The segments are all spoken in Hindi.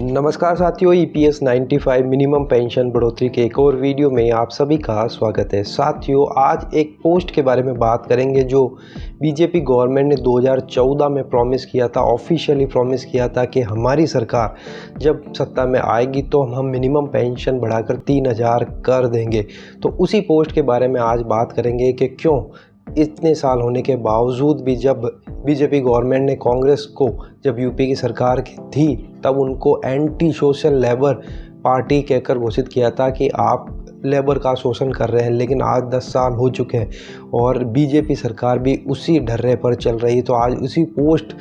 नमस्कार साथियों, ईपीएस 95 मिनिमम पेंशन बढ़ोतरी के एक और वीडियो में आप सभी का स्वागत है। साथियों, आज एक पोस्ट के बारे में बात करेंगे जो बीजेपी गवर्नमेंट ने 2014 में प्रॉमिस किया था, ऑफिशियली प्रॉमिस किया था कि हमारी सरकार जब सत्ता में आएगी तो हम मिनिमम पेंशन बढ़ाकर 3000 कर देंगे। तो उसी पोस्ट के बारे में आज बात करेंगे कि क्यों इतने साल होने के बावजूद भी जब बीजेपी गवर्नमेंट ने कांग्रेस को जब यूपी की सरकार थी तब उनको एंटी सोशल लेबर पार्टी कहकर घोषित किया था कि आप लेबर का शोषण कर रहे हैं। लेकिन आज 10 साल हो चुके हैं और बीजेपी सरकार भी उसी ढर्रे पर चल रही है। तो आज उसी पोस्ट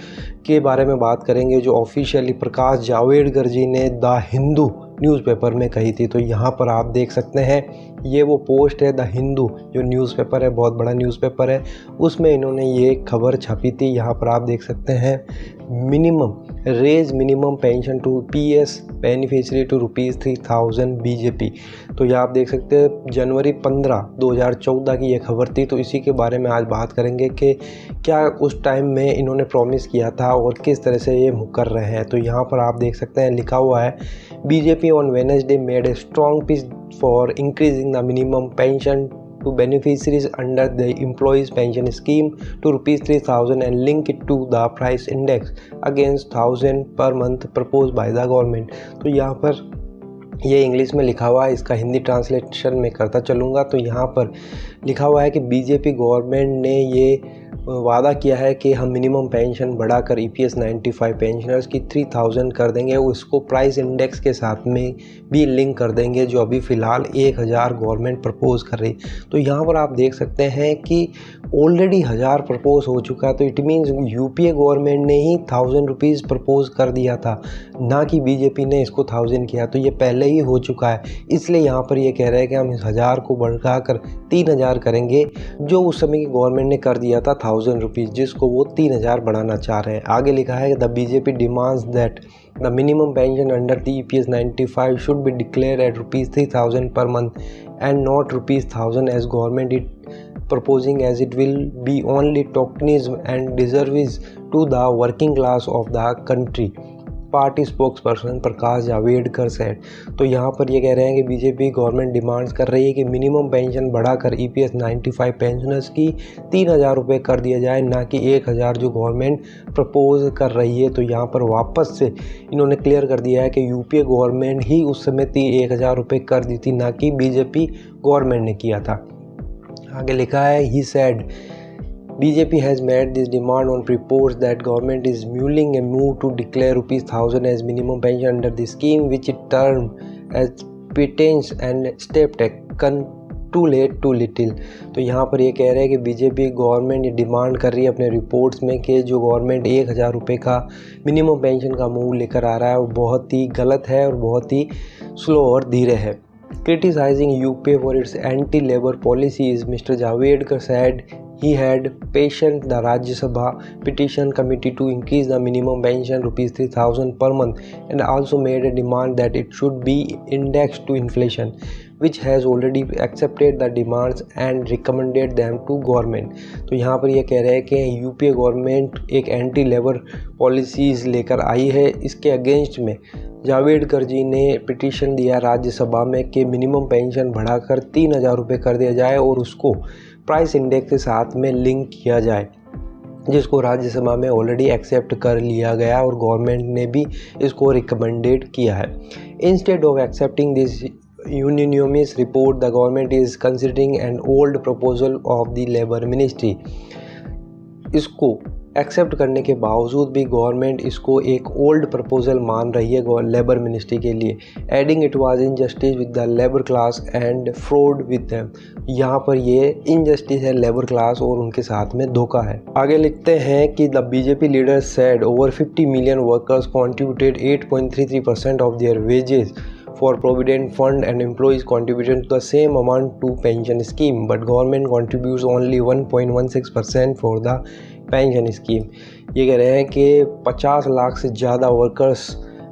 के बारे में बात करेंगे जो ऑफिशियली प्रकाश जावड़ेकर जी ने द हिंदू न्यूज़पेपर में कही थी। तो यहाँ पर आप देख सकते हैं, ये वो पोस्ट है। द हिंदू जो न्यूज़पेपर है, बहुत बड़ा न्यूज़पेपर है, उसमें इन्होंने ये खबर छापी थी। यहाँ पर आप देख सकते हैं, minimum pension to PS beneficiary to ₹3000 BJP. तो ये आप देख सकते हैं, जनवरी 15, 2014 की ये खबर थी। तो इसी के बारे में आज बात करेंगे कि क्या उस टाइम में इन्होंने प्रॉमिस किया था और किस तरह से ये कर रहे हैं। तो यहाँ पर आप देख सकते हैं, लिखा हुआ है, BJP on Wednesday made a strong pitch for increasing the minimum pension to beneficiaries under the employees pension scheme to ₹3000 and link it to the price index against 1000 per month proposed by the government। तो यहाँ पर ये इंग्लिश में लिखा हुआ है, इसका हिंदी ट्रांसलेशन में करता चलूँगा। तो यहाँ पर लिखा हुआ है कि बीजेपी गवर्नमेंट ने ये वादा किया है कि हम मिनिमम पेंशन बढ़ाकर ईपीएस 95 पेंशनर्स की 3000 कर देंगे, उसको प्राइस इंडेक्स के साथ में भी लिंक कर देंगे जो अभी फ़िलहाल 1000 गवर्नमेंट प्रपोज कर रही। तो यहाँ पर आप देख सकते हैं कि ऑलरेडी 1000 प्रपोज हो चुका है। तो इट मीन्स यूपीए गवर्नमेंट ने ही ₹1000 प्रपोज कर दिया था, ना कि बीजेपी ने इसको 1000 किया। तो ये पहले ही हो चुका है, इसलिए यहाँ पर ये कह रहे हैं कि हम इस 1000 को बढ़ाकर 3000 करेंगे, जो उस समय की गवर्नमेंट ने कर दिया था ₹1000, जिसको वो 3000 बढ़ाना चाह रहे हैं। आगे लिखा है, the BJP demands that the minimum pension under the EPS 95 should be declare eight ₹3000 per month and not ₹1000 as government it proposing, as it will be only tokenism and disservice to the working class of the country, party spokesperson Prakash Javadekar said. तो यहाँ पर ये कह रहे हैं कि बीजेपी गवर्नमेंट डिमांड्स कर रही है कि मिनिमम पेंशन बढ़ाकर ईपीएस 95 पेंशनर्स की ₹3000 कर दिया जाए, ना कि 1000 जो गवर्नमेंट प्रपोज कर रही है। तो यहाँ पर वापस से इन्होंने क्लियर कर दिया है कि यूपीए गवर्नमेंट ही उस समय ₹1000 कर दी थी, ना कि बीजेपी गवर्नमेंट ने किया था। आगे लिखा है, he said BJP has made this demand on reports that government is mulling a move to declare ₹1000 as minimum pension under the scheme, which it termed as pretense and step taken too late too little। तो यहाँ पर ये कह रहे हैं कि बीजेपी गवर्नमेंट ये डिमांड कर रही है अपने रिपोर्ट्स में कि जो गवर्नमेंट ₹1000 का मिनिमम पेंशन का मूव लेकर आ रहा है वो बहुत ही गलत है और बहुत ही स्लो और धीरे है। Criticizing UP for its anti-labor policies, Mr. Javadekar said he had petitioned the Rajya Sabha petition committee to increase the minimum pension ₹3000 per month and also made a demand that it should be indexed to inflation, which has already accepted the demands and recommended them to government। तो यहाँ पर ये कह रहे हैं कि यूपीए गवर्नमेंट एक एंटी लेबर पॉलिसीज़ लेकर आई है। इसके अगेंस्ट में जावड़ेकर जी ने पिटीशन दिया राज्यसभा में कि मिनिमम पेंशन बढ़ाकर ₹3000 कर दिया जाए और उसको प्राइस इंडेक्स के साथ में लिंक किया जाए, जिसको राज्यसभा में ऑलरेडी एक्सेप्ट कर लिया गया और गवर्नमेंट ने भी इसको रिकमेंडेड किया है। Instead of accepting this unanimous report, the government is considering an old proposal of the labor ministry। इसको एक्सेप्ट करने के बावजूद भी गवर्नमेंट इसको एक ओल्ड प्रपोजल मान रही है लेबर मिनिस्ट्री के लिए। Adding it was injustice with the labour class and fraud with them. यहाँ पर ये इनजस्टिस है लेबर क्लास और उनके साथ में धोखा है। आगे लिखते हैं कि the BJP leader said over 50 million workers contributed 8.33% of their wages for provident fund and employees contributed to the same amount to pension scheme, but government contributes only 1.16% for the pension scheme। ये कह रहे हैं कि 50 लाख से ज़्यादा वर्कर्स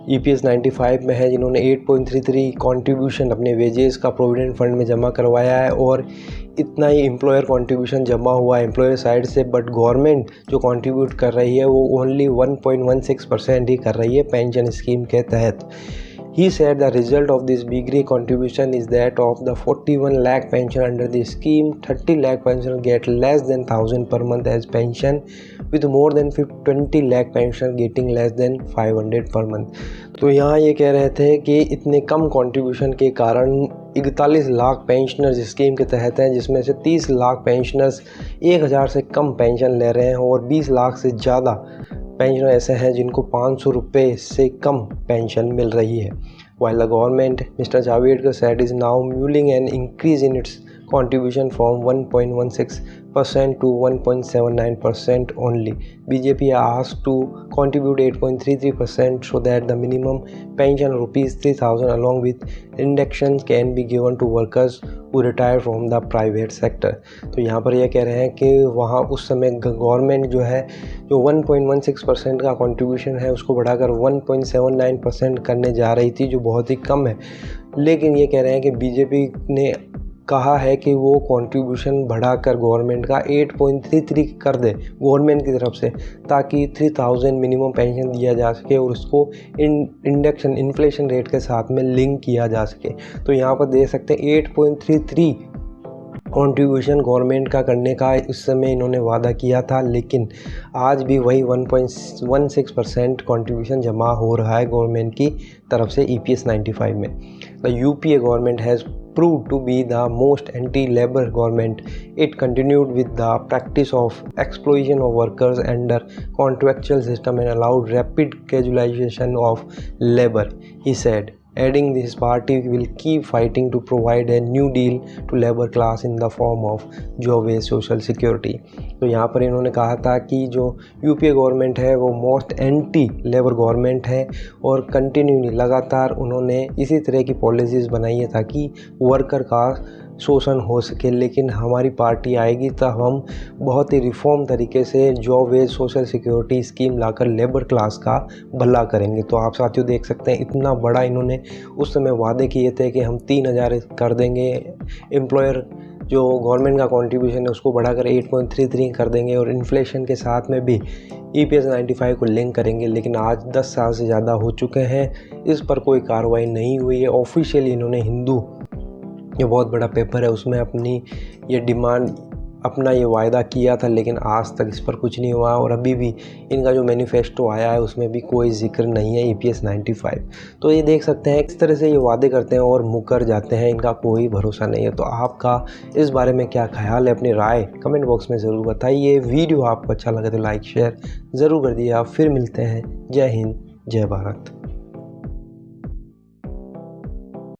ईपीएस 95 में है जिन्होंने 8.33 कंट्रीब्यूशन अपने वेजेस का प्रोविडेंट फंड में जमा करवाया है और इतना ही एम्प्लॉयर कंट्रीब्यूशन जमा हुआ एम्प्लॉयर साइड से, बट गवर्नमेंट जो कंट्रीब्यूट कर रही है वो ओनली 1.16% ही कर रही है पेंशन स्कीम के तहत। He said the result of this bigger contribution is that of the 41 lakh pension under the scheme, 30 lakh pensioners get less than 1000 per month as pension, with more than 20 lakh pensioners getting less than 500 per month। तो यहाँ ये कह रहे थे कि इतने कम कंट्रीब्यूशन के कारण 41 लाख पेंशनर्स स्कीम के तहत हैं, जिसमें से 30 लाख पेंशनर्स 1000 से कम पेंशन ले रहे हैं और 20 लाख से ज़्यादा पेंशनर ऐसे हैं जिनको 500 रुपये से कम पेंशन मिल रही है। While the government, Mr. Javadekar said, is now mulling an increase in its contribution from 1.16% to 1.79% only. BJP asked to contribute 8.33% so that the minimum pension rupees 3,000 along with indexation can be given to workers who retire from the private sector। तो यहाँ पर यह कह रहे हैं कि वहाँ उस समय गवर्नमेंट जो है जो 1.16% का कंट्रीब्यूशन है उसको बढ़ाकर 1.79% करने जा रही थी, जो बहुत ही कम है। लेकिन ये कह रहे हैं कि बीजेपी ने कहा है कि वो कंट्रीब्यूशन बढ़ाकर गवर्नमेंट का 8.33 कर दे गवर्नमेंट की तरफ से, ताकि 3000 मिनिमम पेंशन दिया जा सके और उसको इंडेक्शन इन्फ्लेशन रेट के साथ में लिंक किया जा सके। तो यहाँ पर देख सकते हैं 8.33 कंट्रीब्यूशन गवर्नमेंट का करने का इस समय इन्होंने वादा किया था, लेकिन आज भी वही 1.16% कंट्रीब्यूशन जमा हो रहा है गवर्नमेंट की तरफ से EPS 95 में। The UPA government has proved to be the most anti-labor government. It continued with the practice of exploitation of workers under contractual system and allowed rapid casualization of labor, he said, adding this party will keep fighting to provide a new deal to labor class in the form of job-based social security। तो यहाँ पर इन्होंने कहा था कि जो UPA गवर्नमेंट है वो मोस्ट एंटी लेबर गवर्नमेंट है और कंटिन्यूली लगातार उन्होंने इसी तरह की पॉलिसीज़ बनाई है ताकि वर्कर का शोषण हो सके। लेकिन हमारी पार्टी आएगी तो हम बहुत ही रिफॉर्म तरीके से job wage social security scheme लाकर लेबर क्लास का भला करेंगे। तो आप साथियों देख सकते हैं इतना बड़ा इन्होंने उस समय वादे किए थे कि हम 3000 कर देंगे, एम्प्लॉयर जो गवर्नमेंट का कंट्रीब्यूशन है उसको बढ़ाकर 8.33 कर देंगे और इन्फ्लेशन के साथ में भी EPS 95 को लिंक करेंगे। लेकिन आज 10 साल से ज़्यादा हो चुके हैं, इस पर कोई कार्रवाई नहीं हुई है। ऑफिशियली इन्होंने हिंदू ये बहुत बड़ा पेपर है उसमें अपनी ये डिमांड अपना ये वायदा किया था, लेकिन आज तक इस पर कुछ नहीं हुआ और अभी भी इनका जो मैनिफेस्टो आया है उसमें भी कोई जिक्र नहीं है EPS 95। तो ये देख सकते हैं किस तरह से ये वादे करते हैं और मुकर जाते हैं, इनका कोई भरोसा नहीं है। तो आपका इस बारे में क्या ख्याल है, अपनी राय कमेंट बॉक्स में ज़रूर बताइए। वीडियो आपको अच्छा लगे तो लाइक शेयर ज़रूर कर दिए। आप फिर मिलते हैं। जय हिंद, जय भारत।